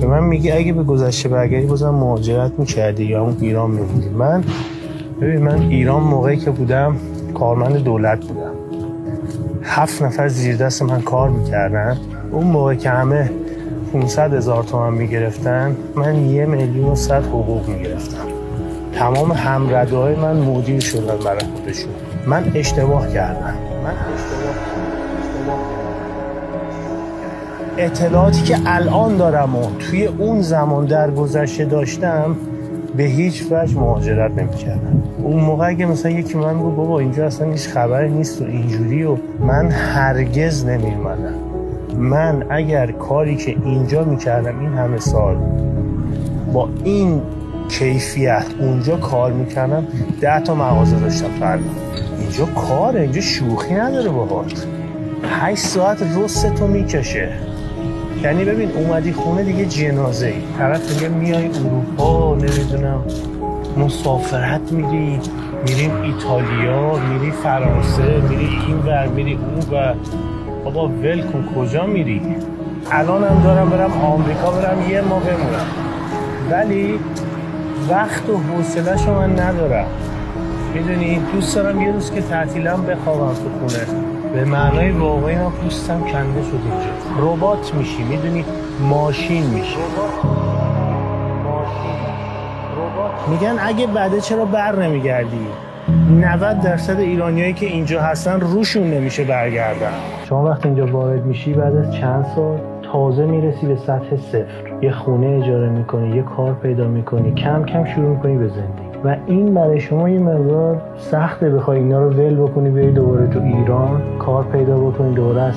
به من میگی اگه به گذشته برگردی بازم مهاجرت میکردی یا اون ایران میموندی. من ایران موقعی که بودم کارمند دولت بودم، 7 نفر زیر دست من کار میکردن. اون موقع که همه 500,000 تومان میگرفتن، من 1,100,000 حقوق میگرفتم. تمام همردهای من مدیر شدن برای خودشون. من اشتباه کردم. اطلاعاتی که الان دارم و توی اون زمان در گذشته داشتم به هیچ وجه مهاجرت نمی‌کردم. اون موقع اگه مثلا یکی من گفت بابا اینجا اصلا هیچ خبری نیست و اینجوری، و من هرگز نمی‌اومدم. من اگر کاری که اینجا می‌کردم این همه سال با این کیفیت اونجا کار می‌کردم، 10 تا مغازه داشتم فردا. اینجا کاره، اینجا شوخی نداره باهات. 8 ساعت رستو میکشه. یعنی ببین اومدی خونه دیگه جنازه ای. طرف میگه میای اروپا، نمیدونم مسافرت میریم ایتالیا، میری فرانسه، میری این ور، میری اون ور. بابا ول کن، کجا میری؟ الان هم دارم برم آمریکا، برم 1 ماه بمونم، ولی وقت و حوصله‌شو من ندارم. میدونی دوست دارم یه روز که تعطیلم بخوابم تو خونه. به معنای واقعی من پوستم کنده شد اینجا. ربات میشی، میدونی، ماشین میشی. میگن اگه بعده چرا بر نمیگردی؟ 90% ایرانیایی که اینجا هستن روشون نمیشه برگردن. شما وقتی اینجا وارد میشی بعد از چند سال تازه میرسی به سطح صفر. یه خونه اجاره میکنی، یه کار پیدا میکنی، کم کم شروع میکنی به زندگی. و این برای شما یه مقدار سخته بخوای اینا رو ول بکنی بیای دوباره تو ایران کار پیدا بکنی، دوباره